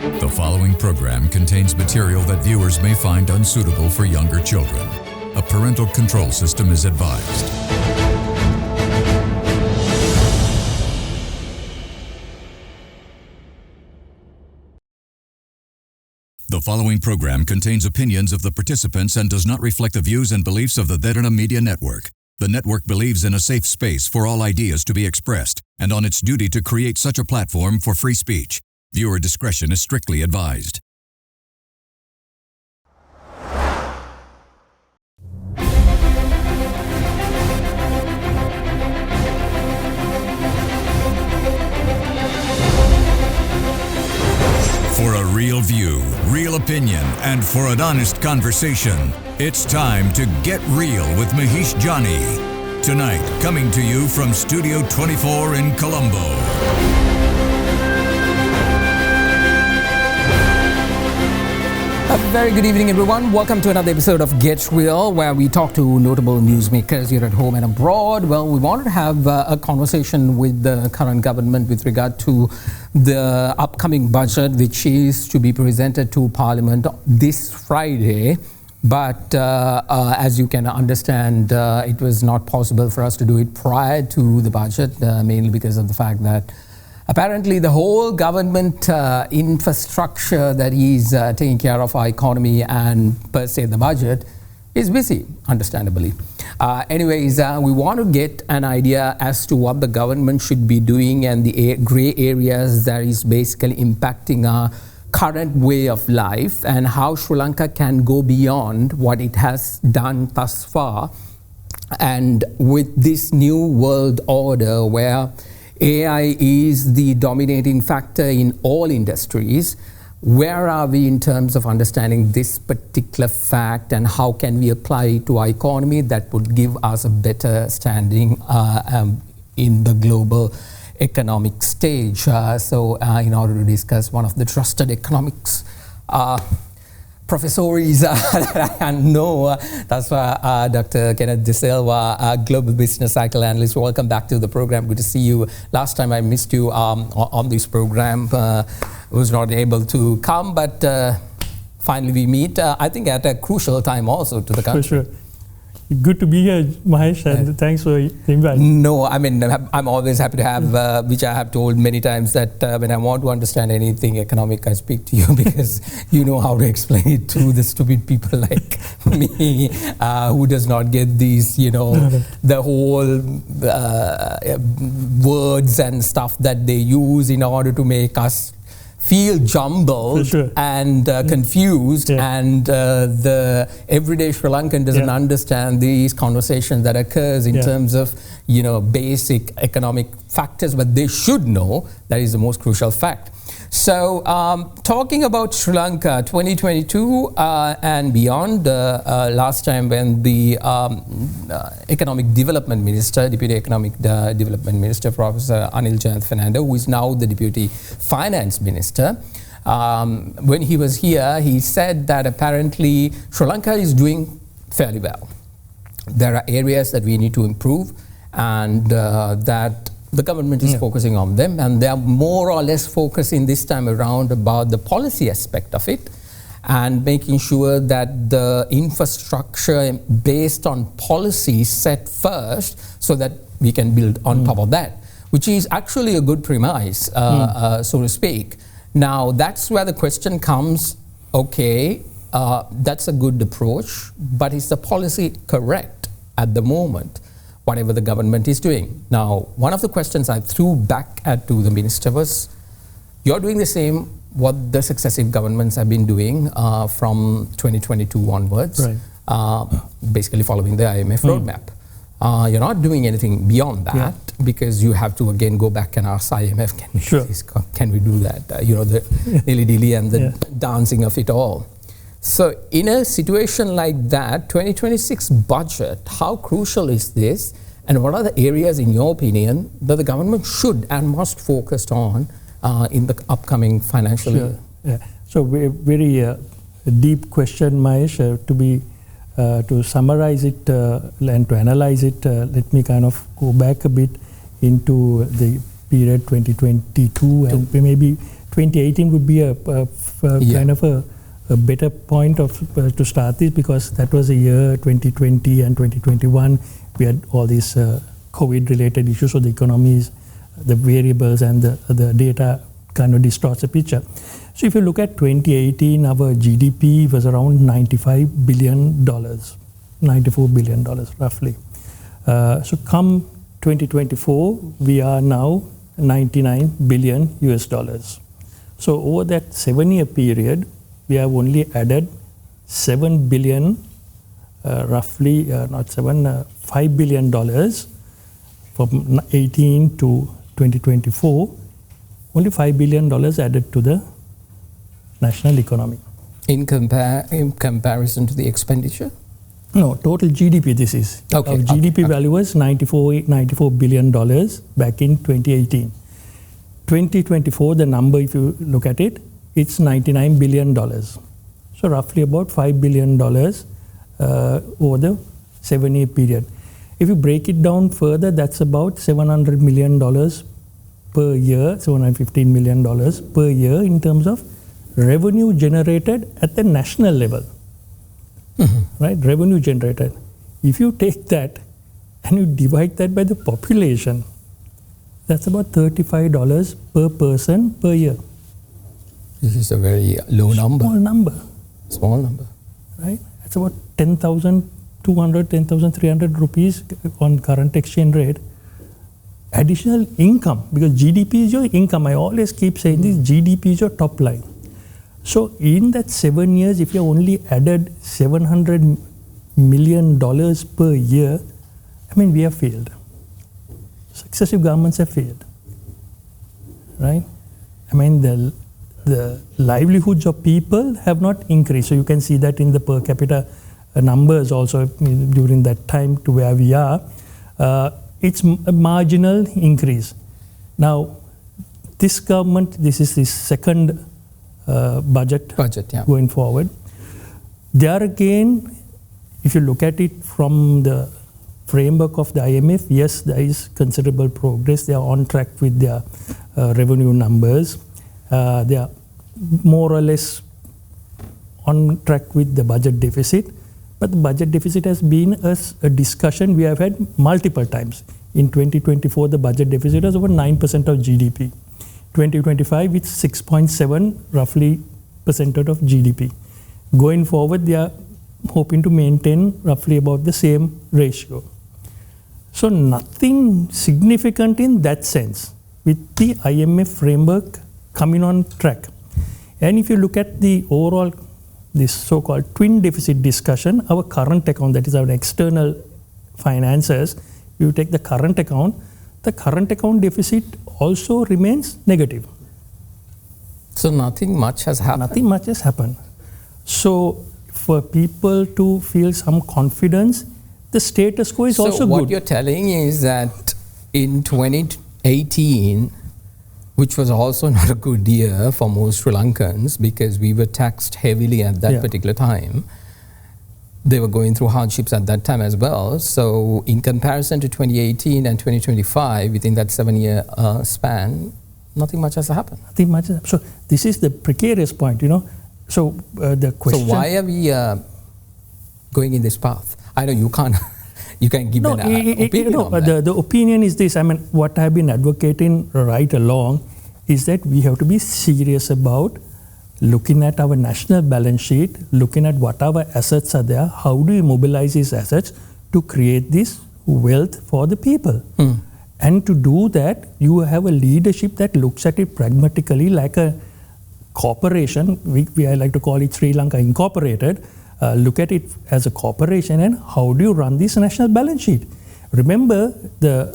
The following program contains material that viewers may find unsuitable for younger children. A parental control system is advised. The following program contains opinions of the participants and does not reflect the views and beliefs of the Derana Media Network. The network believes in a safe space for all ideas to be expressed and on its duty to create such a platform for free speech. Viewer discretion is strictly advised. For a real view, real opinion, and for an honest conversation, it's time to Get Real with Mahieash Johnney. Tonight, coming to you from Studio 24 in Colombo. A very good evening, everyone. Welcome to another episode of Get Real, where we talk to notable newsmakers here at home and abroad. Well, we wanted to have a conversation with the current government with regard to the upcoming budget, which is to be presented to Parliament this Friday. But as you can understand, it was not possible for us to do it prior to the budget, mainly because of the fact that apparently the whole government infrastructure that is taking care of our economy and per se the budget is busy, understandably. Anyways, we want to get an idea as to what the government should be doing and the grey areas that is basically impacting our current way of life and how Sri Lanka can go beyond what it has done thus far. And with this new world order where AI is the dominating factor in all industries, where are we in terms of understanding this particular fact and how can we apply it to our economy that would give us a better standing in the global economic stage? So in order to discuss one of the trusted economics professors that I know, that's why Dr. Kenneth De Silva, Global Business Cycle Analyst. Welcome back to the program. Good to see you. Last time I missed you on this program. Was not able to come, but finally we meet. I think at a crucial time also to the country. For sure. Good to be here, Mahieash, and thanks for the invite. No, I mean, I'm always happy to have, which I have told many times, that when I want to understand anything economic, I speak to you because you know how to explain it to the stupid people like me, who does not get these, the whole words and stuff that they use in order to make us feel jumbled and confused, and the everyday Sri Lankan doesn't understand these conversations that occurs in terms of basic economic factors, but they should know that is the most crucial fact. So talking about Sri Lanka 2022 and beyond, last time when the Economic Development Minister, Deputy Economic Development Minister, Professor Anil Jayanth Fernando, who is now the Deputy Finance Minister, when he was here, he said that apparently Sri Lanka is doing fairly well. There are areas that we need to improve, and that the government is focusing on them, and they are more or less focusing this time around about the policy aspect of it and making sure that the infrastructure based on policy is set first so that we can build on top of that, which is actually a good premise, so to speak. Now, that's where the question comes, okay, that's a good approach, but is the policy correct at the moment? Whatever the government is doing. Now, one of the questions I threw back to the minister was, you're doing the same what the successive governments have been doing from 2022 onwards, basically following the IMF roadmap. You're not doing anything beyond that because you have to again go back and ask IMF, can we do that? The dilly-dilly and the dancing of it all. So in a situation like that, 2026 budget, how crucial is this? And what are the areas, in your opinion, that the government should and must focus on in the upcoming financial year? So very deep question, Mahieash. To summarize it and to analyze it, let me kind of go back a bit into the period 2022 and maybe 2018 would be a kind of a better point of to start this, because that was a year 2020 and 2021 we had all these COVID related issues, so the economies, the variables and the data kind of distorts the picture. So if you look at 2018, our GDP was around $95 billion, $94 billion roughly. So come 2024, we are now $99 billion US dollars. So over that 7-year period, we have only added $7 billion, roughly, $5 billion from 18 to 2024. Only $5 billion added to the national economy. In comparison to the expenditure? No, total GDP this is. Okay. Our GDP value was $94 billion back in 2018. 2024, the number, if you look at it, it's $99 billion. So roughly about $5 billion over the 7-year period. If you break it down further, that's about $700 million per year, $715 million per year in terms of revenue generated at the national level. Right? Revenue generated. If you take that and you divide that by the population, that's about $35 per person per year. This is a very low number. Small number. Right? It's about 10,200, 10,300 rupees on current exchange rate. Additional income, because GDP is your income. I always keep saying this, GDP is your top line. So in that 7 years, if you only added $700 million per year, I mean, we have failed. Successive governments have failed. Right? I mean, the livelihoods of people have not increased. So you can see that in the per capita numbers also during that time to where we are. It's a marginal increase. Now, this government, this is the second budget going forward. There again, if you look at it from the framework of the IMF, yes, there is considerable progress. They are on track with their revenue numbers. They are more or less on track with the budget deficit. But the budget deficit has been a discussion we have had multiple times. In 2024, the budget deficit was over 9% of GDP. 2025, it's 6.7 roughly percent of GDP. Going forward, they are hoping to maintain roughly about the same ratio. So nothing significant in that sense with the IMF framework coming on track. And if you look at the overall, this so-called twin deficit discussion, our current account, that is our external finances, you take the current account deficit also remains negative. So nothing much has happened. Nothing much has happened. So for people to feel some confidence, the status quo is also good. So what you're telling is that in 2018, which was also not a good year for most Sri Lankans because we were taxed heavily at that particular time. They were going through hardships at that time as well. So in comparison to 2018 and 2025, within that 7-year span, nothing much has happened. Nothing much. So this is the precarious point, So the question... So why are we going in this path? I know you can't give an opinion on that. The opinion is this. I mean, what I've been advocating right along is that we have to be serious about looking at our national balance sheet, looking at what our assets are there, how do we mobilize these assets to create this wealth for the people. And to do that, you have a leadership that looks at it pragmatically like a corporation. I like to call it Sri Lanka Incorporated. Look at it as a corporation and how do you run this national balance sheet. Remember, the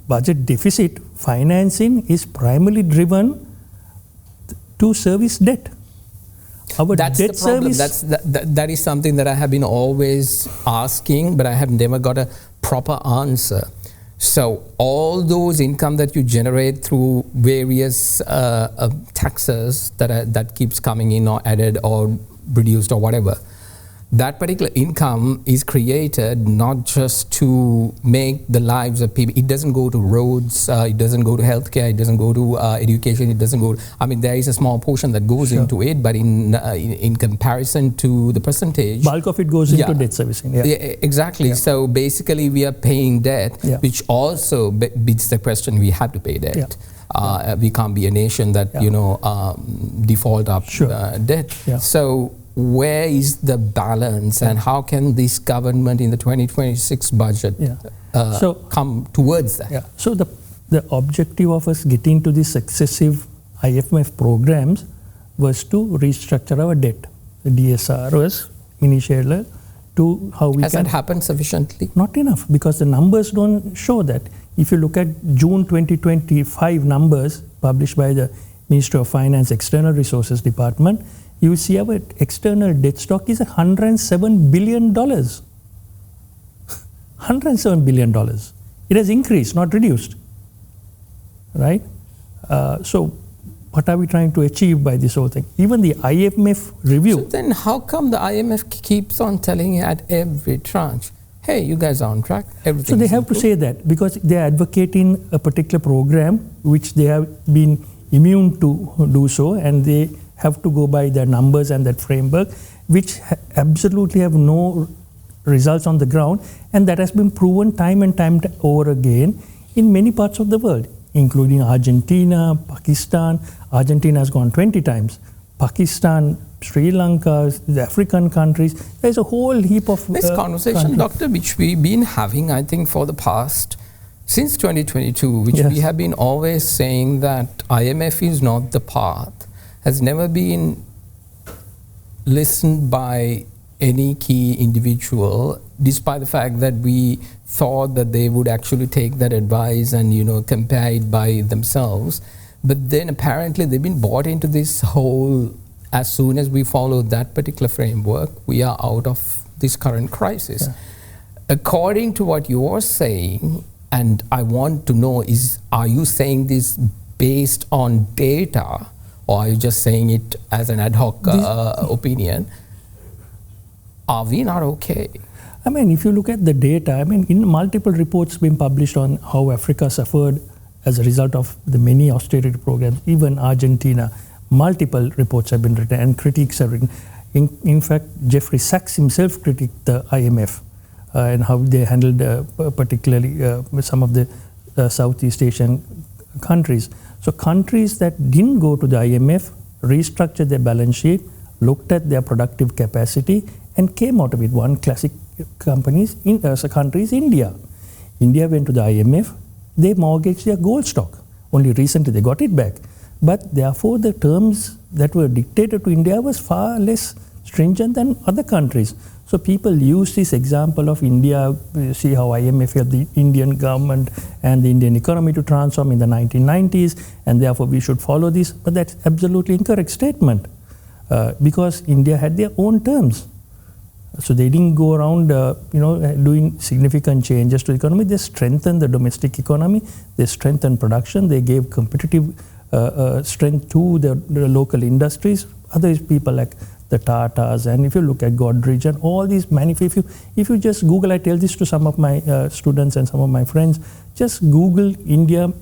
budget deficit financing is primarily driven to service debt. Our That's debt the problem. service... That is something that I have been always asking, but I have never got a proper answer. So all those income that you generate through various taxes that keeps coming in or added or reduced or whatever, that particular income is created not just to make the lives of people. It doesn't go to roads, it doesn't go to healthcare, it doesn't go to education, it doesn't go to, I mean, there is a small portion that goes into it, but in comparison to the percentage, bulk of it goes into debt servicing. Exactly. So basically we are paying debt, which also beats the question, we have to pay debt. We can't be a nation that default up debt. So where is the balance, and how can this government in the 2026 budget come towards that? So the objective of us getting to these successive IMF programs was to restructure our debt. The DSR was initiated to how we Has that happened sufficiently? Not enough, because the numbers don't show that. If you look at June 2025 numbers published by the Ministry of Finance External Resources Department, you see our external debt stock is $107 billion. $107 billion. It has increased, not reduced. Right? So what are we trying to achieve by this whole thing? Even the IMF review. So then how come the IMF keeps on telling you at every tranche, hey, you guys are on track, everything. So they have to say that, because they are advocating a particular program which they have been immune to do so, and they have to go by their numbers and that framework, which absolutely have no results on the ground, and that has been proven time and time over again in many parts of the world, including Argentina, Pakistan. Argentina has gone 20 times. Pakistan, Sri Lanka, the African countries. There's a whole heap of this conversation, Doctor, which we've been having, I think, for the past, since 2022, which we have been always saying that IMF is not the path, has never been listened by any key individual, despite the fact that we thought that they would actually take that advice and, compare it by themselves. But then apparently they've been bought into this whole, as soon as we follow that particular framework, we are out of this current crisis. According to what you're saying, and I want to know is, are you saying this based on data, or are you just saying it as an ad hoc opinion? Are we not okay? I mean, if you look at the data, I mean, in multiple reports been published on how Africa suffered as a result of the many austerity programs, even Argentina, multiple reports have been written and critiques have written. In fact, Jeffrey Sachs himself critiqued the IMF and how they handled particularly some of the Southeast Asian countries. So countries that didn't go to the IMF restructured their balance sheet, looked at their productive capacity, and came out of it. One classic country is India. India went to the IMF, they mortgaged their gold stock. Only recently they got it back. But therefore the terms that were dictated to India was far less stringent than other countries. So people use this example of India, see how IMF helped the Indian government and the Indian economy to transform in the 1990s, and therefore we should follow this. But that's absolutely incorrect statement because India had their own terms. So they didn't go around, doing significant changes to the economy. They strengthened the domestic economy. They strengthened production. They gave competitive strength to the local industries. Other people like the Tatas, and if you look at Godrej and all these if you just Google, I tell this to some of my students and some of my friends, just Google India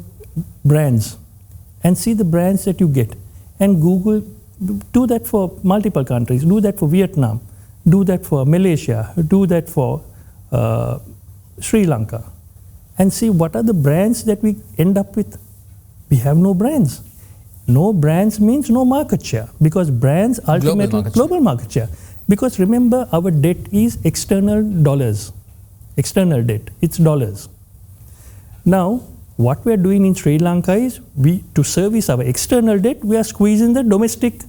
brands and see the brands that you get, and Google, do that for multiple countries, do that for Vietnam, do that for Malaysia, do that for Sri Lanka, and see what are the brands that we end up with. We have no brands. No brands means no market share, because brands ultimately global market share. Because remember, our debt is external dollars, external debt, it's dollars. Now, what we are doing in Sri Lanka is, to service our external debt, we are squeezing the domestic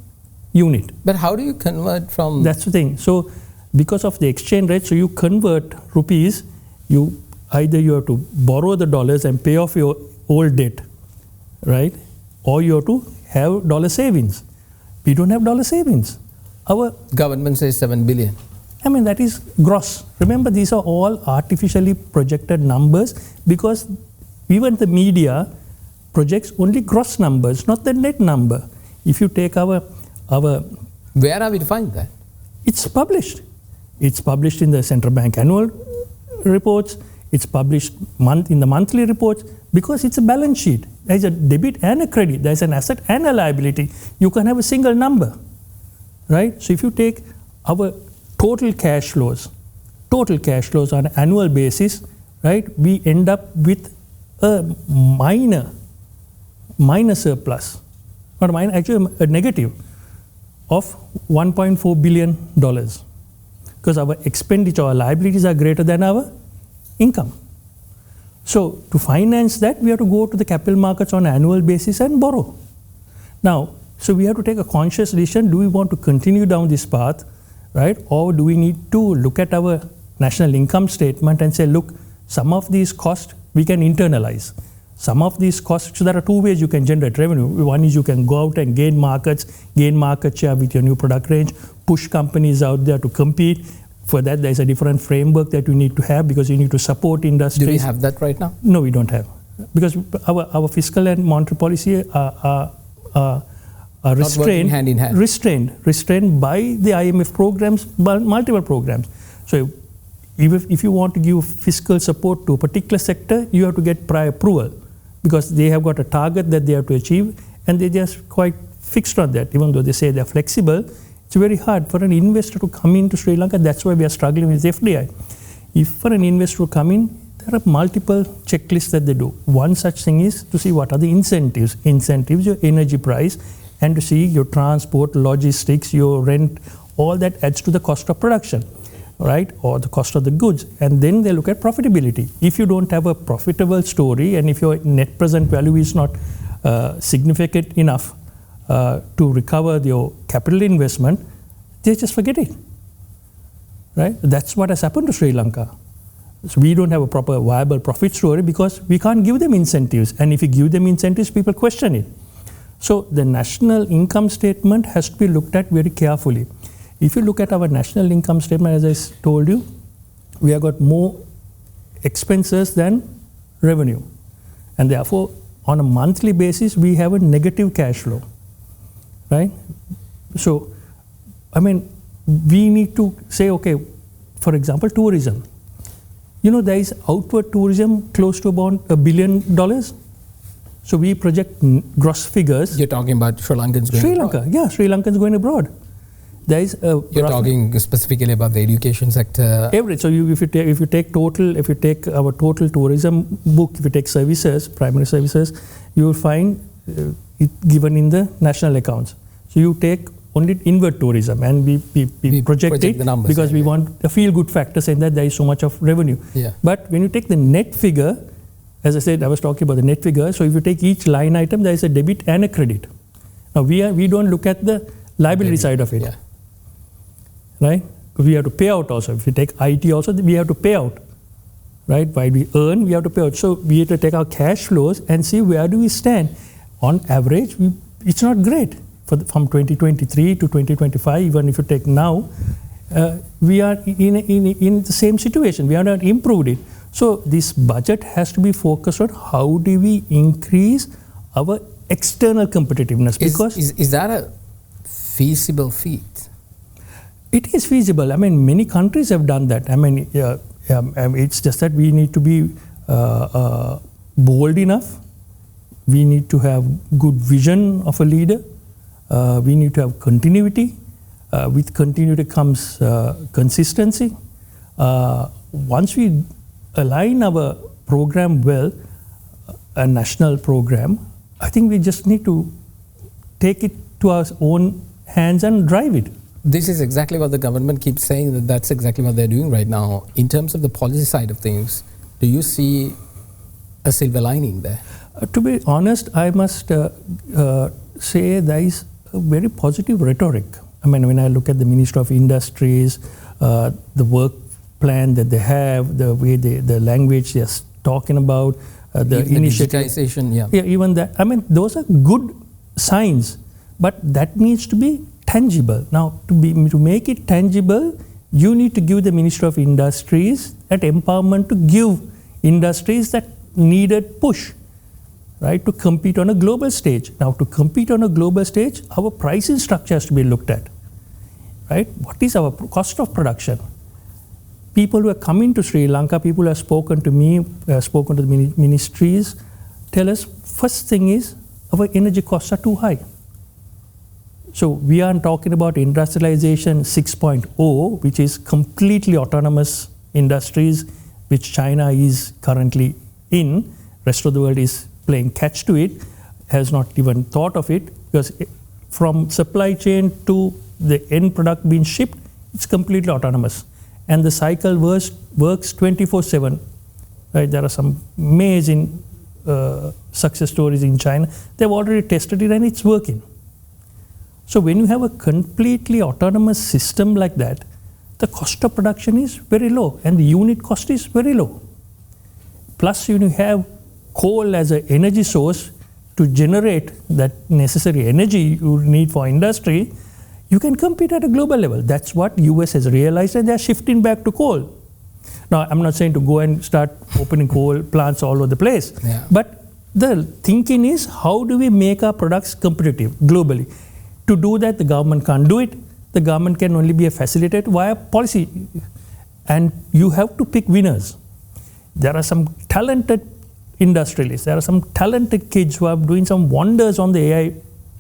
unit. But how do you convert from... That's the thing. So, because of the exchange rate, so you convert rupees, either you have to borrow the dollars and pay off your old debt, right? Or you have to have dollar savings. We don't have dollar savings. Our government says 7 billion. I mean, that is gross. Remember, these are all artificially projected numbers, because even the media projects only gross numbers, not the net number. If you take our where are we to find that? It's published. It's published in the central bank annual reports. It's published in the monthly reports because it's a balance sheet. There's a debit and a credit. There's an asset and a liability. You can have a single number, right? So if you take our total cash flows on an annual basis, right, we end up with a minor surplus, not minor, actually a negative of $1.4 billion because our expenditure, our liabilities are greater than our income. So to finance that, we have to go to the capital markets on an annual basis and borrow. Now, so we have to take a conscious decision. Do we want to continue down this path, right? Or do we need to look at our national income statement and say, look, some of these costs we can internalize. Some of these costs, so there are two ways you can generate revenue. One is you can go out and gain market share with your new product range, push companies out there to compete. For that, there's a different framework that you need to have because you need to support industries. Do we have that right now? No, we don't have. Because our fiscal and monetary policy are restrained, hand in hand. Restrained by the IMF programs, multiple programs. So if you want to give fiscal support to a particular sector, you have to get prior approval because they have got a target that they have to achieve and they're just quite fixed on that. Even though they say they're flexible, it's very hard for an investor to come into Sri Lanka. That's why we are struggling with FDI. If for an investor to come in, there are multiple checklists that they do. One such thing is to see what are the incentives. Incentives, your energy price, and to see your transport, logistics, your rent, all that adds to the cost of production, right? Or the cost of the goods. And then they look at profitability. If you don't have a profitable story and if your net present value is not significant enough to recover your capital investment, they just forget it, right? That's what has happened to Sri Lanka. So we don't have a proper viable profit story because we can't give them incentives. And if you give them incentives, people question it. So the national income statement has to be looked at very carefully. If you look at our national income statement, as I told you, we have got more expenses than revenue. And therefore, on a monthly basis, we have a negative cash flow, right? So, I mean, we need to say, okay, for example, tourism. You know, there is outward tourism close to about $1 billion. So we project gross figures. You're talking about Sri Lankans going abroad? Sri Lanka, yeah, Sri Lankans going abroad. There is a You're talking specifically about the education sector. So if you take our total tourism book, if you take services, primary services, you will find it given in the national accounts. So you take only inward tourism and we project it because we want a feel-good factor saying that there is so much of revenue. Yeah. But when you take the net figure, as I said, I was talking about the net figure. So if you take each line item, there is a debit and a credit. Now we don't look at the liability side of it, right? We have to pay out also. If you take IT also, we have to pay out, right? While we earn, we have to pay out. So we have to take our cash flows and see where do we stand. On average, it's not great. From 2023 to 2025, even if you take now, we are in the same situation. We have not improved it. So this budget has to be focused on how do we increase our external competitiveness. Because is that a feasible feat? It is feasible. I mean, many countries have done that. I mean, it's just that we need to be bold enough. We need to have good vision of a leader. We need to have continuity. With continuity comes consistency. Once we align our program well, a national program, I think we just need to take it to our own hands and drive it. This is exactly what the government keeps saying, that's exactly what they're doing right now. In terms of the policy side of things, do you see a silver lining there? To be honest, I must say there is a very positive rhetoric. I mean, when I look at the Ministry of Industries, the work plan that they have, the way the language they're talking about, the initiative. Digitization, yeah, even that. I mean, those are good signs, but that needs to be tangible. Now, to make it tangible, you need to give the Ministry of Industries that empowerment to give industries that needed push, right, to compete on a global stage. Now, to compete on a global stage, our pricing structure has to be looked at, right? What is our cost of production? people who are coming to Sri Lanka, people who have spoken to me, spoken to the ministries, tell us, first thing is, our energy costs are too high. So we are talking about industrialization 6.0, which is completely autonomous industries, which China is currently in. Rest of the world is playing catch to it, has not even thought of it, because from supply chain to the end product being shipped, it's completely autonomous. And the cycle works 24/7. Right? There are some amazing success stories in China. They've already tested it and it's working. So when you have a completely autonomous system like that, the cost of production is very low and the unit cost is very low. Plus you have coal as an energy source to generate that necessary energy you need for industry. You can compete at a global level. That's what US has realized, and they're shifting back to coal. Now, I'm not saying to go and start opening coal plants all over the place, but the thinking is, how do we make our products competitive globally? To do that, the government can't do it. The government can only be a facilitator via policy. And you have to pick winners. There are some talented industrialists. There are some talented kids who are doing some wonders on the AI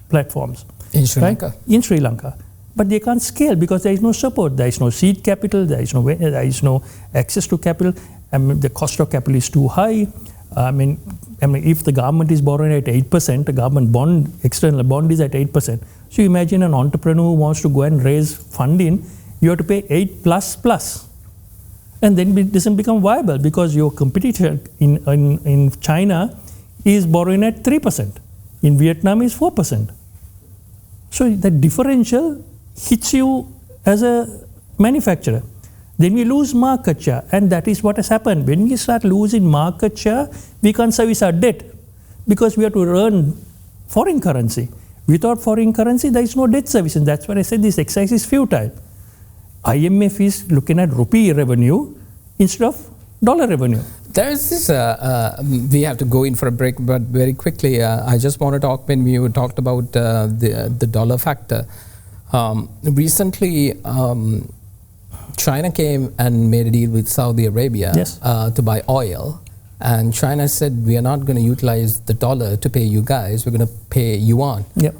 platforms. In Sri Lanka? In Sri Lanka. But they can't scale because there is no support. There is no seed capital. There is no access to capital. The cost of capital is too high. If the government is borrowing at 8%, the government bond, external bond is at 8%. So you imagine an entrepreneur who wants to go and raise funding, you have to pay 8++. And then it doesn't become viable because your competitor in China is borrowing at 3%. In Vietnam is 4%. So the differential hits you as a manufacturer. Then we lose market share, and that is what has happened. When we start losing market share, we can't service our debt because we have to earn foreign currency. Without foreign currency, there is no debt service, and that's why I said this exercise is futile. IMF is looking at rupee revenue instead of dollar revenue. There is this, we have to go in for a break, but very quickly, I just want to talk when we talked about the dollar factor. Recently, China came and made a deal with Saudi Arabia to buy oil. And China said, we are not going to utilize the dollar to pay you guys, we're going to pay yuan. Yep.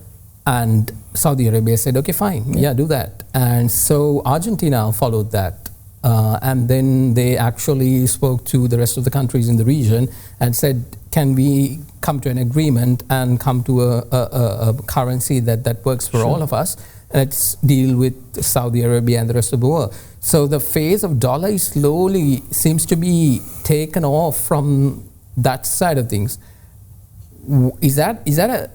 And Saudi Arabia said, okay, fine, yeah, do that. And so Argentina followed that. And then they actually spoke to the rest of the countries in the region and said, can we come to an agreement and come to a currency that works for all of us? Let's deal with Saudi Arabia and the rest of the world. So the phase of dollar slowly seems to be taken off from that side of things. Is that a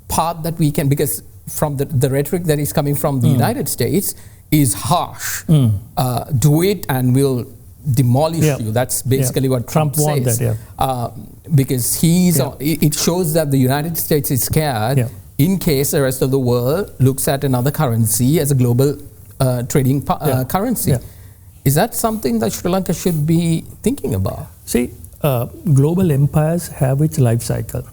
path that we can, because from the rhetoric that is coming from the United States is harsh. Do it and we'll demolish you. That's basically what Trump says. That, because it shows that the United States is scared in case the rest of the world looks at another currency as a global trading currency. Is that something that Sri Lanka should be thinking about? See, global empires have its life cycle.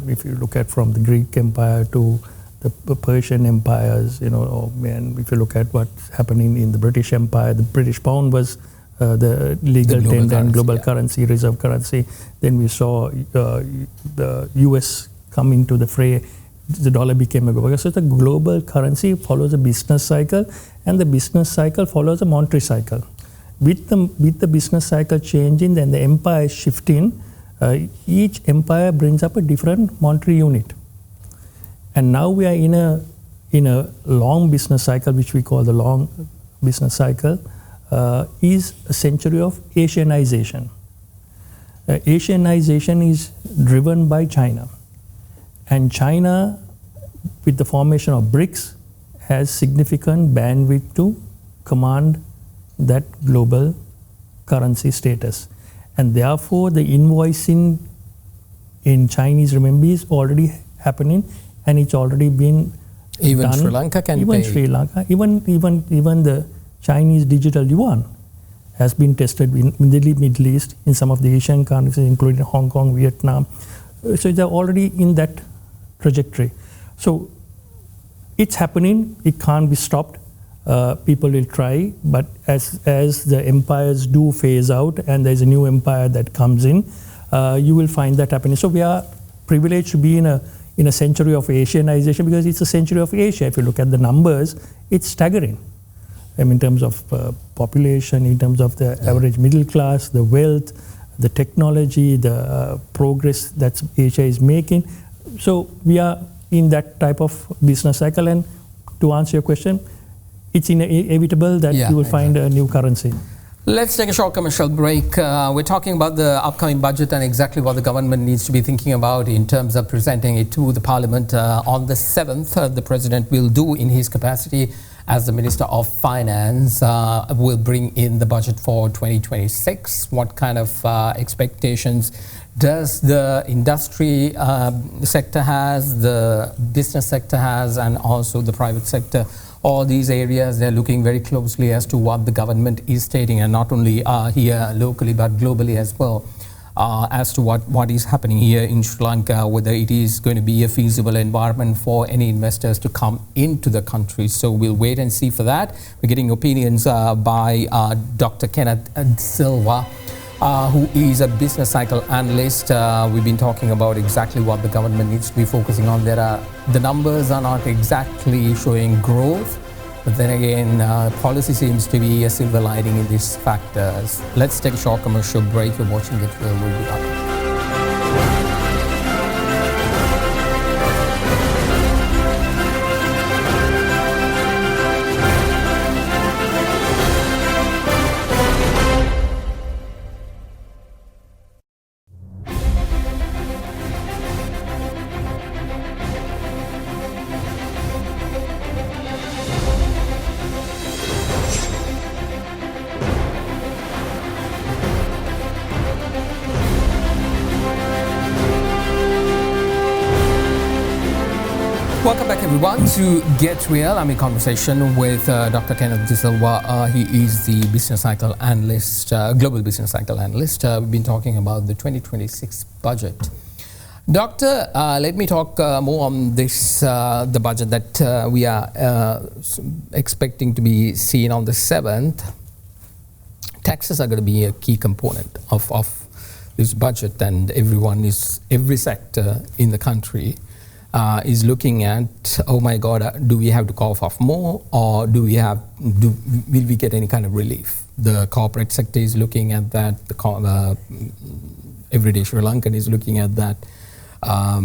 If you look at from the Greek Empire to the Persian empires, and if you look at what's happening in the British Empire, the British pound was the legal tender and global currency, reserve currency. Then we saw the US come into the fray. The dollar became a global. So the global currency follows a business cycle, and the business cycle follows a monetary cycle. With the business cycle changing, then the empire is shifting. Each empire brings up a different monetary unit. And now we are in a long business cycle, which we call the long business cycle, is a century of Asianization. Asianization is driven by China. And China, with the formation of BRICS, has significant bandwidth to command that global currency status. And therefore, the invoicing in Chinese renminbi is already happening, and it's already been even done. Sri Lanka can even pay. Sri Lanka, even the Chinese digital yuan has been tested in the Middle East, in some of the Asian countries, including Hong Kong, Vietnam. So they're already in that trajectory. So it's happening, it can't be stopped. people will try, but as the empires do phase out and there's a new empire that comes in, you will find that happening. So we are privileged to be in a century of Asianization, because it's a century of Asia. If you look at the numbers, it's staggering. In terms of population, in terms of the average middle class, the wealth, the technology, the progress that Asia is making. So we are in that type of business cycle. And to answer your question, it's inevitable that you will find a new currency. Let's take a short commercial break. We're talking about the upcoming budget and exactly what the government needs to be thinking about in terms of presenting it to the Parliament. On the 7th, the President will do in his capacity as the Minister of Finance, will bring in the budget for 2026. What kind of expectations does the industry sector has, the business sector has, and also the private sector? All these areas, they're looking very closely as to what the government is stating, and not only here locally but globally as well, as to what is happening here in Sri Lanka, whether it is going to be a feasible environment for any investors to come into the country. So we'll wait and see for that. We're getting opinions by Dr. Kenneth Silva, who is a business cycle analyst. We've been talking about exactly what the government needs to be focusing on. The numbers are not exactly showing growth, but then again, policy seems to be a silver lining in these factors. Let's take a short commercial break. You're watching Get Real. We'll be back. Welcome back, everyone, to Get Real. I'm in conversation with Dr. Kenneth De Silva. He is the business cycle analyst, global business cycle analyst. We've been talking about the 2026 budget. Doctor, let me talk more on this, the budget that we are expecting to be seen on the 7th. Taxes are going to be a key component of this budget, and every sector in the country is looking at, oh my God, do we have to cough off more, or will we get any kind of relief? The corporate sector is looking at that. The everyday Sri Lankan is looking at that.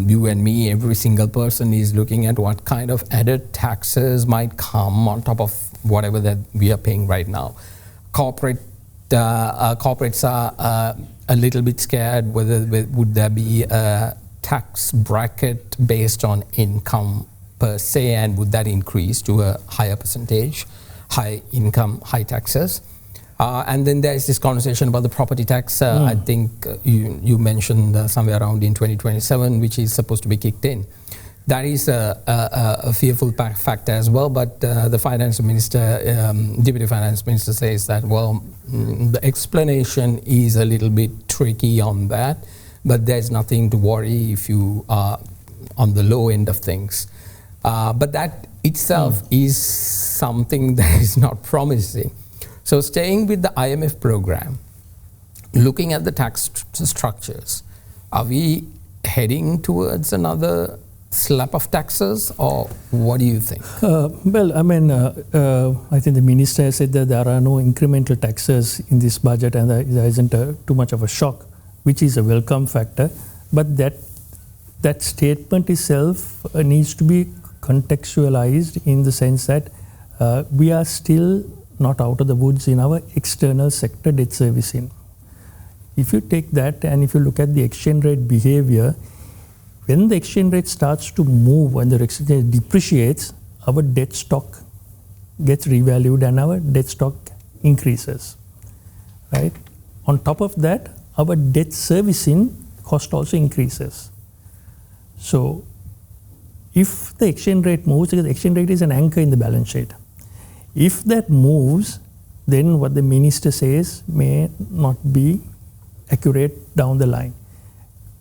You and me, every single person is looking at what kind of added taxes might come on top of whatever that we are paying right now. Corporates are a little bit scared whether would there be a tax bracket based on income per se, and would that increase to a higher percentage, high income, high taxes? And then there's this conversation about the property tax. I think you mentioned somewhere around in 2027, which is supposed to be kicked in. That is a fearful factor as well, but the finance minister, deputy finance minister says that, well, the explanation is a little bit tricky on that, but there's nothing to worry if you are on the low end of things. But that itself is something that is not promising. So staying with the IMF program, looking at the tax structures, are we heading towards another slap of taxes, or what do you think? Well, I mean, I think the minister said that there are no incremental taxes in this budget, and there isn't too much of a shock, which is a welcome factor. But that statement itself needs to be contextualized in the sense that we are still not out of the woods in our external sector debt servicing. If you take that and if you look at the exchange rate behavior, when the exchange rate starts to move, when the exchange rate depreciates, our debt stock gets revalued and our debt stock increases, right? On top of that, our debt servicing cost also increases. So if the exchange rate moves, because the exchange rate is an anchor in the balance sheet, if that moves, then what the minister says may not be accurate down the line,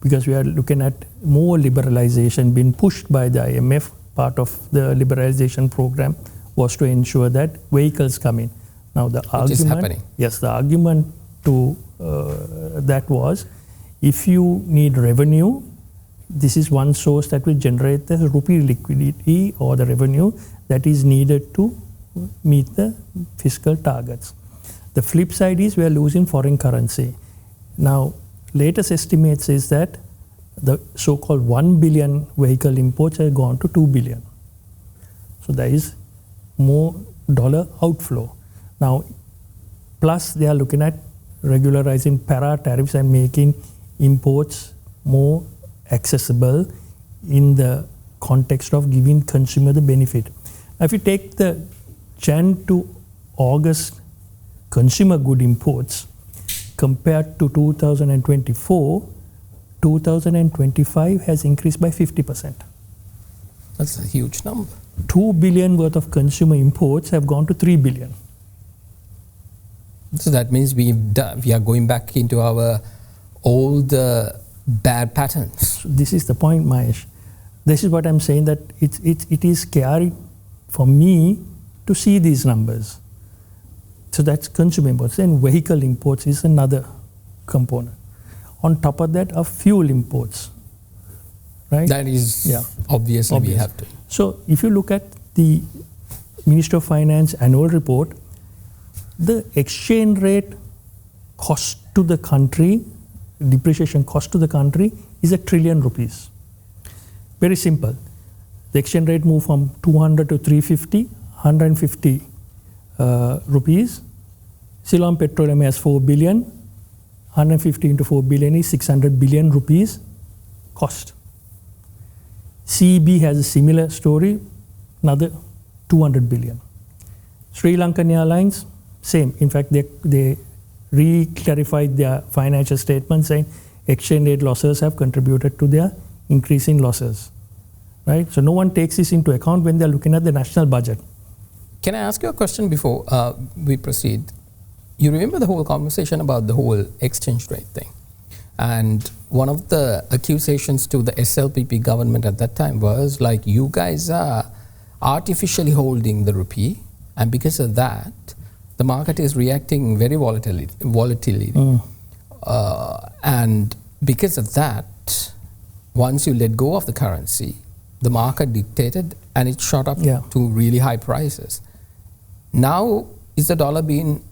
because we are looking at more liberalization being pushed by the IMF, part of the liberalization program was to ensure that vehicles come in. Now the Which is happening. Yes, the argument to that was, if you need revenue, this is one source that will generate the rupee liquidity or the revenue that is needed to meet the fiscal targets. The flip side is we are losing foreign currency. Now, latest estimates is that the so-called 1 billion vehicle imports have gone to 2 billion. So there is more dollar outflow. Now, plus they are looking at regularizing para-tariffs and making imports more accessible in the context of giving consumer the benefit. Now, if you take the Jan to August consumer good imports compared to 2024, 2025 has increased by 50%. That's a huge number. 2 billion worth of consumer imports have gone to 3 billion. So that means we are going back into our old bad patterns. So this is the point, Mahieash. This is what I'm saying, that it is scary for me to see these numbers. So that's consumer imports. Then vehicle imports is another component. On top of that are fuel imports. Right? That is obviously we have to. So if you look at the Ministry of Finance annual report, the exchange rate cost to the country, depreciation cost to the country is ₹1 trillion. Very simple. The exchange rate moved from 200 to 350, 150 rupees. Ceylon Petroleum has 4 billion. 150 into 4 billion is 600 billion rupees cost. CEB has a similar story, another 200 billion. Sri Lankan Airlines, same. In fact, they re-clarified their financial statement saying exchange rate losses have contributed to their increasing losses. Right? So no one takes this into account when they're looking at the national budget. Can I ask you a question before we proceed? You remember the whole conversation about the whole exchange rate thing? And one of the accusations to the SLPP government at that time was like, you guys are artificially holding the rupee, and because of that, the market is reacting very volatilely. And because of that, once you let go of the currency, the market dictated and it shot up to really high prices. Now, is the dollar being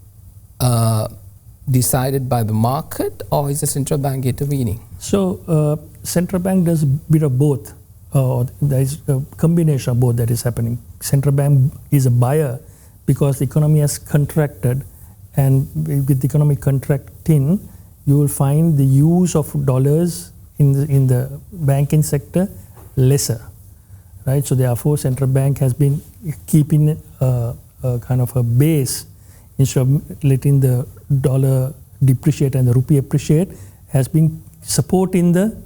decided by the market, or is the central bank intervening? So, central bank does a bit of both. There is a combination of both that is happening. Central bank is a buyer because the economy has contracted, and with the economic contracting, you will find the use of dollars in the banking sector lesser, right? So therefore, central bank has been keeping a kind of a base instead of letting the dollar depreciate and the rupee appreciate, has been supporting the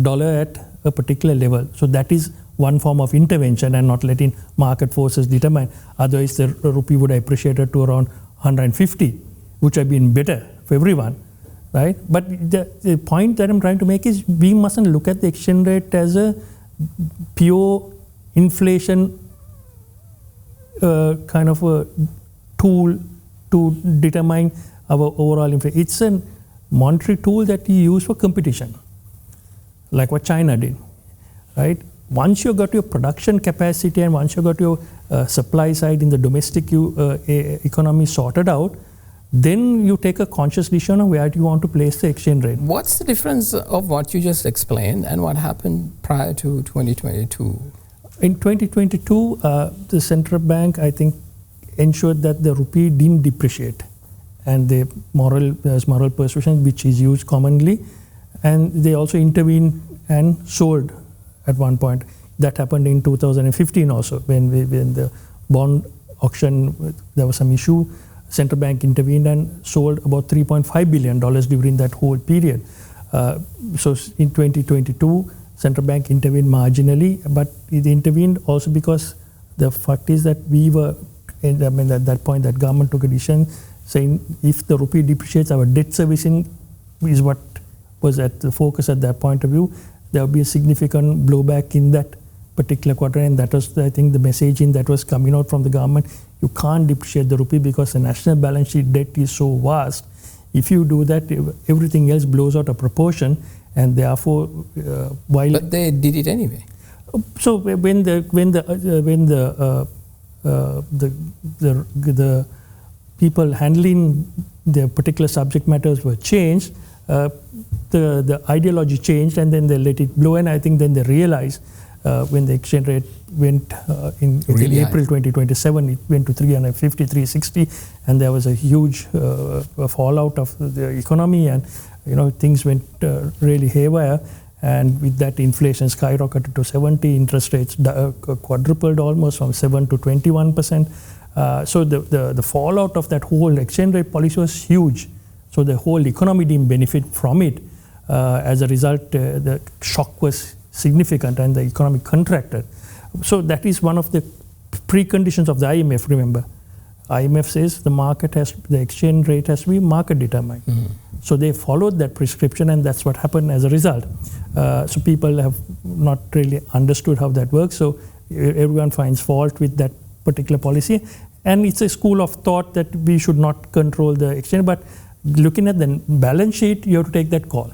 dollar at a particular level. So that is one form of intervention and not letting market forces determine. Otherwise, the rupee would have appreciated to around 150, which would have been better for everyone, right? But the point that I'm trying to make is we mustn't look at the exchange rate as a pure inflation kind of a tool to determine our overall inflation. It's a monetary tool that we use for competition, like what China did, right? Once you got your production capacity and once you got your supply side in the domestic economy sorted out, then you take a conscious decision of where do you want to place the exchange rate. What's the difference of what you just explained and what happened prior to 2022? In 2022, the central bank, I think, ensured that the rupee didn't depreciate, and there's moral persuasion which is used commonly, and they also intervened and sold at one point. That happened in 2015 also, when the bond auction, there was some issue. Central bank intervened and sold about $3.5 billion during that whole period. So in 2022, central bank intervened marginally, but it intervened also because the fact is that we were, at that point, that government took a decision saying if the rupee depreciates, our debt servicing is what was at the focus at that point of view. There will be a significant blowback in that particular quarter, and that was, I think, the messaging that was coming out from the government. You can't depreciate the rupee because the national balance sheet debt is so vast. If you do that, everything else blows out of proportion, and therefore, while but they did it anyway. So when the people handling the particular subject matters were changed, the ideology changed, and then they let it blow. And I think then they realized when the exchange rate went in April 2027, it went to 350, 360, and there was a huge fallout of the economy, and things went really haywire. And with that, inflation skyrocketed to 70, interest rates quadrupled almost from 7 to 21%. So the fallout of that whole exchange rate policy was huge. So the whole economy didn't benefit from it. As a result, the shock was significant and the economy contracted. So that is one of the preconditions of the IMF, remember. IMF says the exchange rate has to be market determined. Mm-hmm. So they followed that prescription, and that's what happened as a result. So people have not really understood how that works. So everyone finds fault with that particular policy. And it's a school of thought that we should not control the exchange. But looking at the balance sheet, you have to take that call,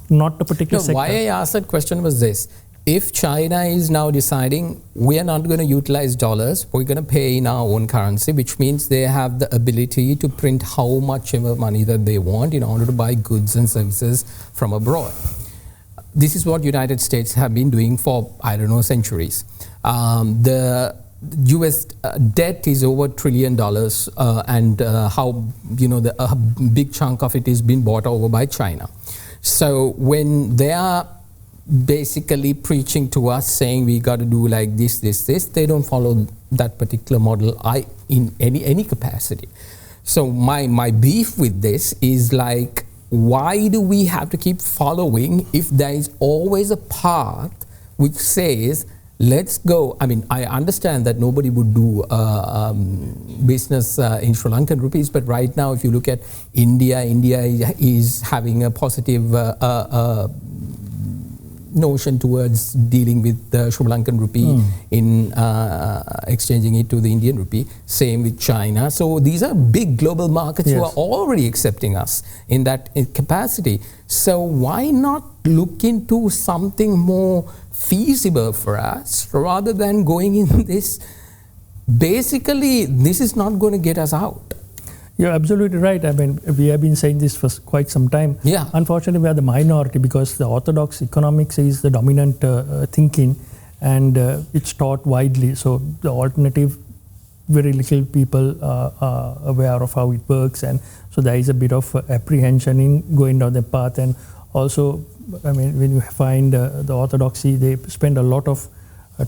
not a particular sector. Why I asked that question was this. If China is now deciding we are not going to utilize dollars, we're going to pay in our own currency, which means they have the ability to print how much ever money that they want in order to buy goods and services from abroad. This is what United States have been doing for, centuries. The US debt is over $1 trillion, and a big chunk of it is being bought over by China. So when they are basically preaching to us saying we got to do like this, they don't follow that particular model in any capacity. So my beef with this is like, why do we have to keep following if there is always a path which says let's go? I mean, I understand that nobody would do business in Sri Lankan rupees, but right now if you look at India is having a positive notion towards dealing with the Sri Lankan rupee in exchanging it to the Indian rupee. Same with China. So these are big global markets who are already accepting us in that capacity. So why not look into something more feasible for us rather than going in this? Basically, this is not going to get us out. You're absolutely right. I mean, we have been saying this for quite some time. Yeah. Unfortunately, we are the minority because the orthodox economics is the dominant thinking, and it's taught widely. So the alternative, very little people are aware of how it works, and so there is a bit of apprehension in going down the path. And also, I mean, when you find the orthodoxy, they spend a lot of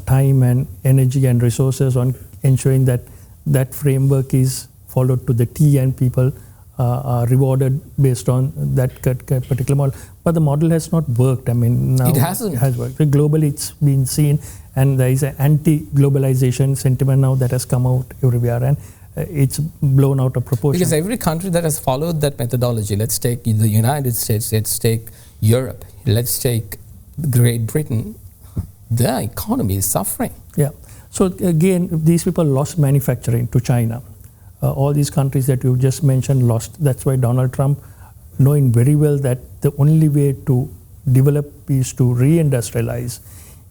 time and energy and resources on ensuring that that framework is followed to the T, and people are rewarded based on that particular model. But the model has not worked. I mean, now it hasn't. It has worked. Globally, it's been seen, and there is an anti-globalization sentiment now that has come out everywhere, and it's blown out of proportion. Because every country that has followed that methodology, let's take the United States, let's take Europe, let's take Great Britain, their economy is suffering. Yeah. So again, these people lost manufacturing to China. All these countries that you just mentioned lost. That's why Donald Trump, knowing very well that the only way to develop is to reindustrialize,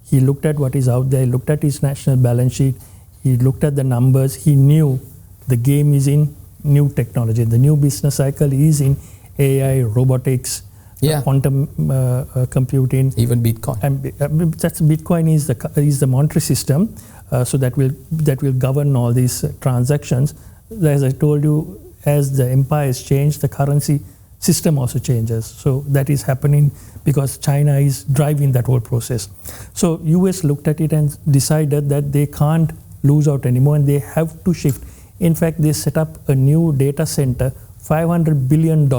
he looked at what is out there, he looked at his national balance sheet, he looked at the numbers, he knew the game is in new technology. The new business cycle is in AI, robotics, quantum computing. Even Bitcoin. And that's Bitcoin is the monetary system, so that will govern all these transactions. As I told you, as the empires change, the currency system also changes. So that is happening because China is driving that whole process. So US looked at it and decided that they can't lose out anymore and they have to shift. In fact, they set up a new data center, $500 billion.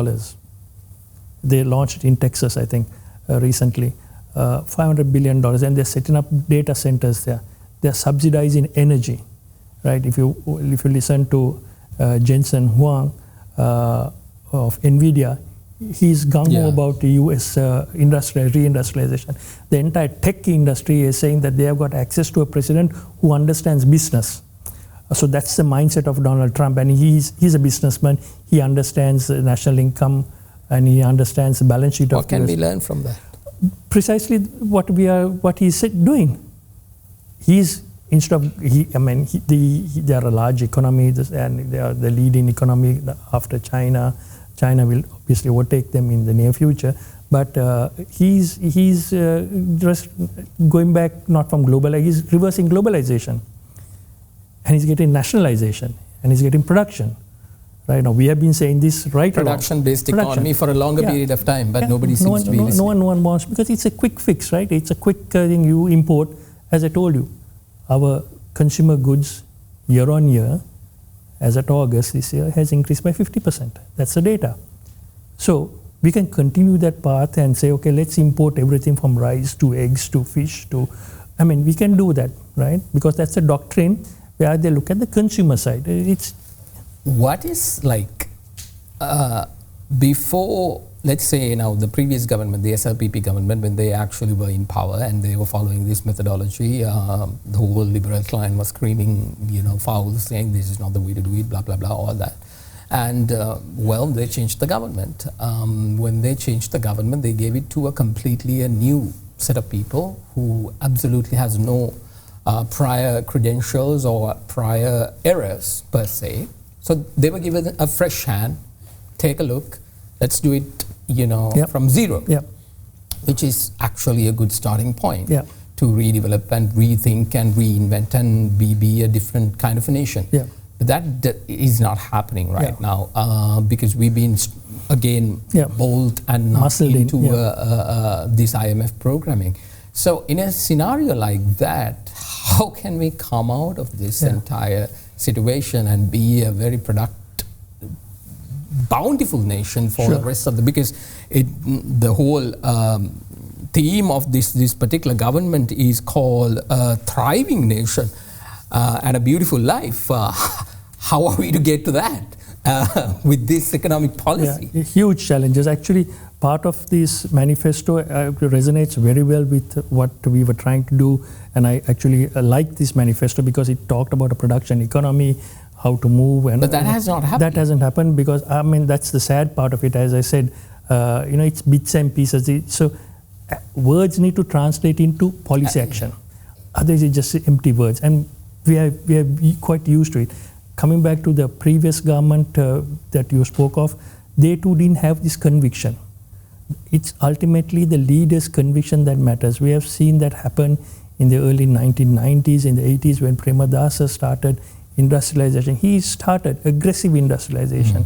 They launched in Texas, I think, recently. $500 billion, and they're setting up data centers there. They're subsidizing energy. Right? If you listen to Jensen Huang of NVIDIA, he's gung-ho about the US reindustrialization. The entire tech industry is saying that they have got access to a president who understands business. So that's the mindset of Donald Trump, and he's a businessman. He understands the national income, and he understands the balance sheet of What can we learn from that? Precisely what he's doing. He's they are a large economy, and they are the leading economy after China. China will obviously overtake them in the near future. But he's just going back not from he's reversing globalization, and he's getting nationalization, and he's getting production. Right now, we have been saying this production-based economy for a longer period of time, but nobody seems to be listening. No one wants, because it's a quick fix, right? It's a quick thing you import. As I told you, our consumer goods year on year, as at August this year, has increased by 50%. That's the data. So we can continue that path and say, okay, let's import everything from rice to eggs to fish we can do that, right? Because that's a doctrine where they look at the consumer side. What is before, let's say now the previous government, the SLPP government, when they actually were in power and they were following this methodology, the whole liberal client was screaming, foul, saying this is not the way to do it, blah, blah, blah, all that. And they changed the government. When they changed the government, they gave it to a completely new set of people who absolutely has no prior credentials or prior errors per se. So they were given a fresh hand. Take a look. Let's do it, from zero, which is actually a good starting point to redevelop and rethink and reinvent and be a different kind of a nation. But that is not happening right now because we've been again bold and not into this IMF programming. So in a scenario like that, how can we come out of this entire situation and be a very bountiful nation for the rest of because the whole theme of this particular government is called a thriving nation and a beautiful life. How are we to get to that with this economic policy? Huge challenges. Actually, part of this manifesto resonates very well with what we were trying to do, and I actually like this manifesto because it talked about a production economy, how to move. But that has not happened. That hasn't happened because, that's the sad part of it. As I said, it's bits and pieces. So words need to translate into policy action. Otherwise, it's just empty words. And we are quite used to it. Coming back to the previous government that you spoke of, they too didn't have this conviction. It's ultimately the leader's conviction that matters. We have seen that happen in the early 1990s, in the 80s when Premadasa started industrialization. He started aggressive industrialization.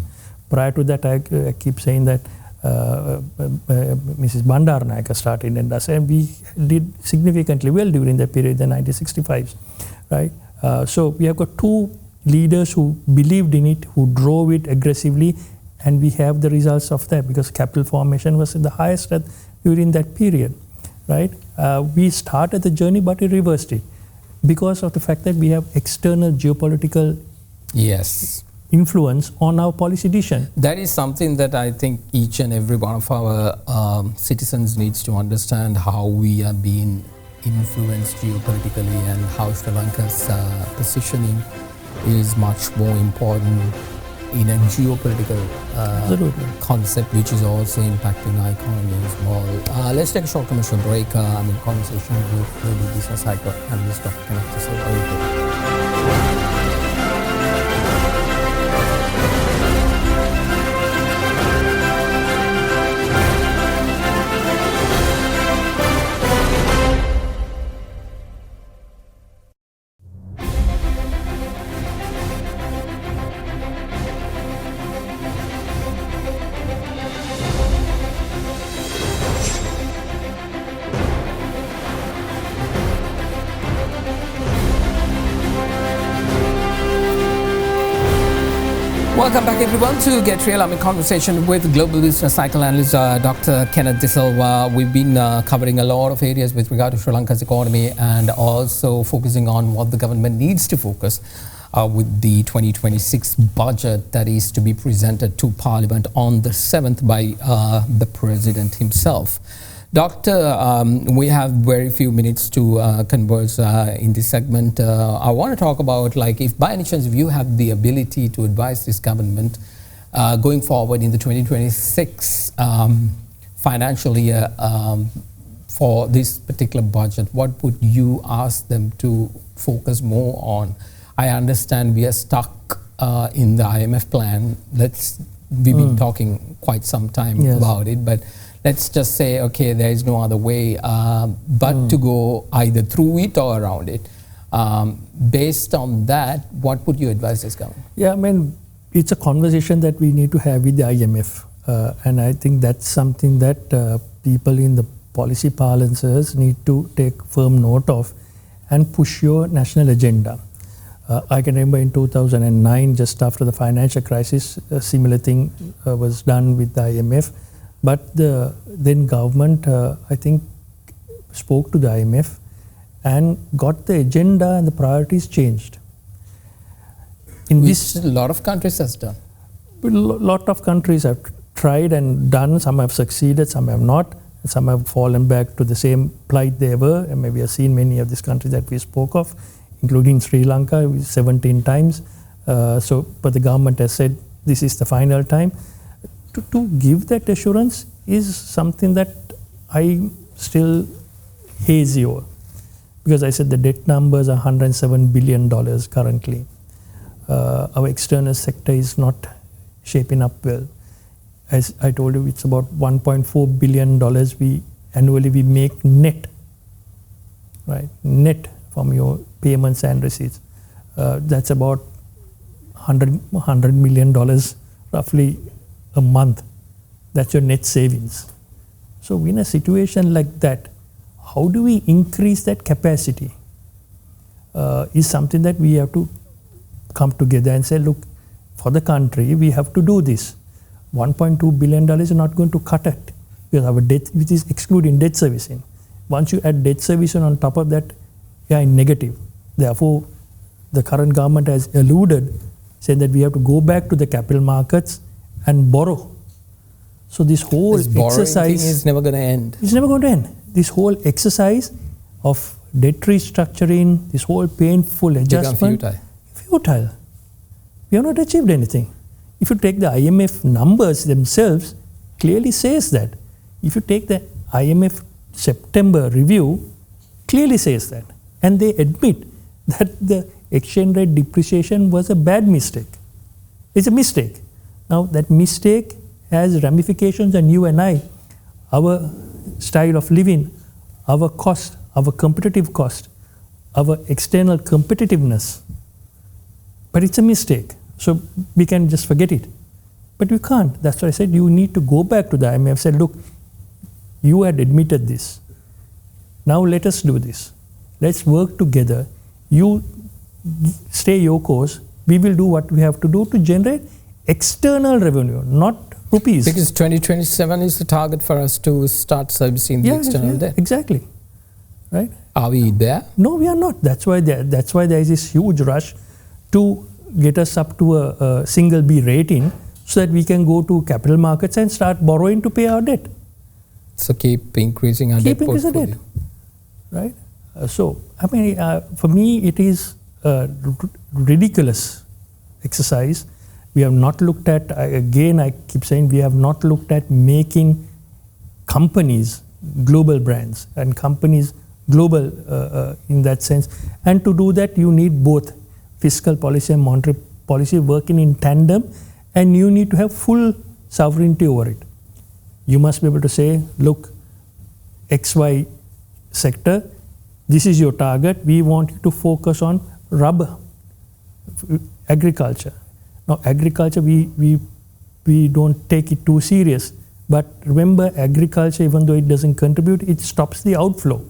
Prior to that, I keep saying that Mrs. Bandaranaike started industry, and we did significantly well during that period, the 1965s, right? So we have got two leaders who believed in it, who drove it aggressively, and we have the results of that because capital formation was at the highest during that period, right? We started the journey, but we reversed it because of the fact that we have external geopolitical influence on our policy decision. That is something that I think each and every one of our citizens needs to understand, how we are being influenced geopolitically and how Sri Lanka's positioning is much more important in a geopolitical concept, which is also impacting our economy as well. Let's take a short commercial break. I'm in conversation with Global Business Cycle analyst Dr. Kenneth Silva. Welcome back, everyone, to Get Real. I'm in conversation with Global Business Cycle analyst Dr. Kenneth De Silva. We've been covering a lot of areas with regard to Sri Lanka's economy and also focusing on what the government needs to focus. with the 2026 budget that is to be presented to Parliament on the 7th by the President himself. Doctor, we have very few minutes to converse in this segment. I want to talk about, like, if by any chance if you have the ability to advise this government going forward in the 2026 financial year for this particular budget, what would you ask them to focus more on? I understand we are stuck in the IMF plan. We've been talking quite some time about it, but let's just say, okay, there is no other way but to go either through it or around it. Based on that, what would you advise this government? Yeah, I mean, it's a conversation that we need to have with the IMF. And I think that's something that people in the policy parlances need to take firm note of and push your national agenda. I can remember in 2009, just after the financial crisis, a similar thing was done with the IMF. But the then government, I think, spoke to the IMF and got the agenda and the priorities changed. Which a lot of countries has done. A lot of countries have tried and done. Some have succeeded, some have not. Some have fallen back to the same plight they were. And maybe we have seen many of these countries that we spoke of, including Sri Lanka, 17 times. But the government has said this is the final time. To give that assurance is something that I still hazy over. Because I said the debt numbers are $107 billion currently. Our external sector is not shaping up well. As I told you, it's about $1.4 billion annually we make net, right? Net from your payments and receipts. That's about $100 million roughly a month. That's your net savings. So in a situation like that, how do we increase that capacity? Is something that we have to come together and say, look, for the country, we have to do this. $1.2 billion is not going to cut it because our debt, which is excluding debt servicing. Once you add debt servicing on top of that, you are in negative. Therefore, the current government has alluded, saying that we have to go back to the capital markets and borrow. So this whole exercise is never going to end. It's never going to end. This whole exercise of debt restructuring, this whole painful adjustment, futile. We have not achieved anything. If you take the IMF numbers themselves, clearly says that. If you take the IMF September review, clearly says that. And they admit that the exchange rate depreciation was a bad mistake. It's a mistake. Now that mistake has ramifications on you and I, our style of living, our cost, our competitive cost, our external competitiveness. But it's a mistake. So we can just forget it. But we can't. That's why I said you need to go back to the IMF and say, look, you had admitted this. Now let us do this. Let's work together. You stay your course. We will do what we have to do to generate external revenue, not rupees. Because 2027 is the target for us to start servicing the external debt. Exactly. Right? Are we there? No, we are not. That's why there is this huge rush to get us up to a single B rating so that we can go to capital markets and start borrowing to pay our debt. So keep increasing our debt portfolio. Right? So, I mean, for me, it is a ridiculous exercise. We have not looked at, again, I keep saying, we have not looked at making companies global brands and companies global in that sense. And to do that, you need both fiscal policy and monetary policy working in tandem, and you need to have full sovereignty over it. You must be able to say, look, XY sector, this is your target. We want you to focus on rubber, agriculture. Now, agriculture, we don't take it too serious. But remember, agriculture, even though it doesn't contribute, it stops the outflow.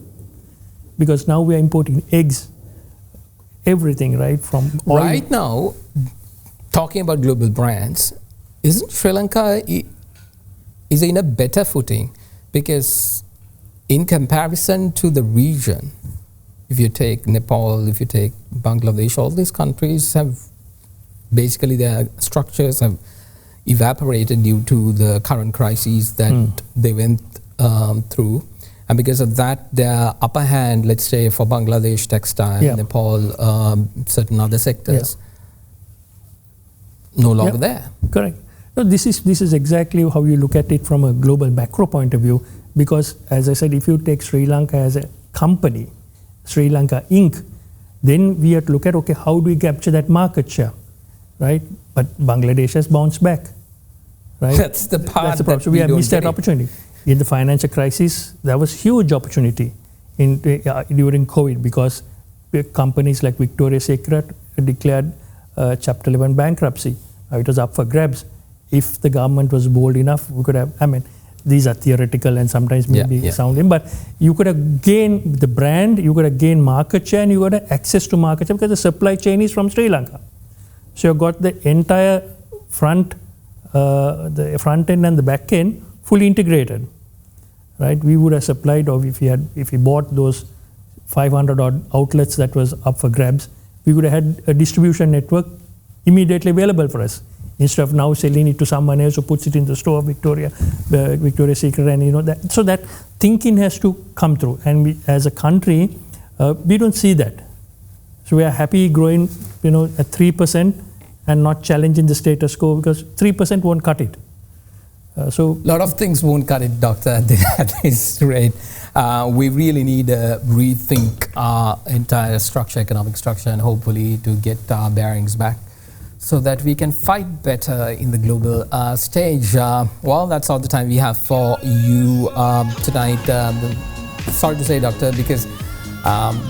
Because now we are importing eggs, everything, right? From oil. Right now, talking about global brands, isn't Sri Lanka is in a better footing? Because in comparison to the region, if you take Nepal, if you take Bangladesh, all these countries have basically their structures have evaporated due to the current crises that they went through. And because of that, their upper hand, let's say for Bangladesh, textile, Nepal, certain other sectors, no longer there. Correct. No, this is exactly how you look at it from a global macro point of view, because as I said, if you take Sri Lanka as a company, Sri Lanka Inc., then we have to look at, okay, how do we capture that market share, right? But Bangladesh has bounced back, right? That's the part. That's the problem. So we have missed that opportunity. In the financial crisis, there was huge opportunity during COVID, because companies like Victoria's Secret declared Chapter 11 bankruptcy. It was up for grabs. If the government was bold enough, we could have, I mean, these are theoretical and sometimes maybe sounding, but you could have gained the brand, you could have gained market share, and you got access to market share because the supply chain is from Sri Lanka. So you've got the entire the front end and the back end fully integrated, right? We would have supplied, or if we bought those 500 odd outlets that was up for grabs, we would have had a distribution network immediately available for us, instead of now selling it to someone else who puts it in the store of Victoria's Secret, and that. So that thinking has to come through, and we, as a country, we don't see that. So we are happy growing, at 3% and not challenging the status quo, because 3% won't cut it. So a lot of things won't cut it, Doctor, at this rate. We really need to rethink our entire structure, economic structure, and hopefully to get our bearings back so that we can fight better in the global stage. Well, that's all the time we have for you tonight. Sorry to say, Doctor, because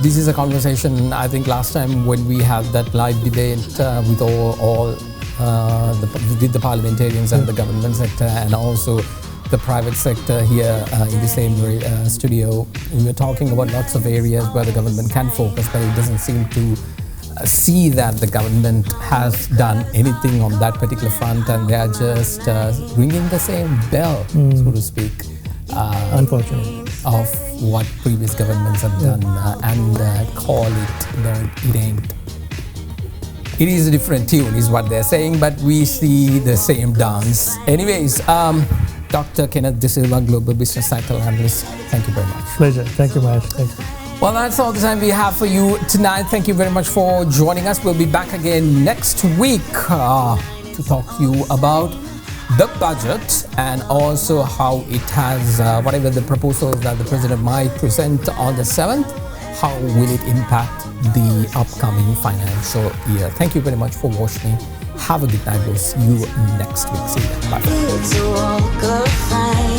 this is a conversation, I think last time when we had that live debate with with the parliamentarians and the government sector, and also the private sector here in the same studio, we were talking about lots of areas where the government can focus, but it doesn't seem to see that the government has done anything on that particular front, and they are just ringing the same bell, so to speak. Unfortunately. Of what previous governments have done, and call it, it ain't. It is a different tune, is what they're saying, but we see the same dance. Anyways, Dr. Kenneth De Silva, Global Business Cycle Analyst, thank you very much. Pleasure. Thank you, Mahieash. Thank you. Well, that's all the time we have for you tonight. Thank you very much for joining us. We'll be back again next week to talk to you about the budget, and also how it has, whatever the proposals that the President might present on the 7th, how will it impact the upcoming financial year. Thank you very much for watching. Have a good night. We'll see you next week. See you. Bye.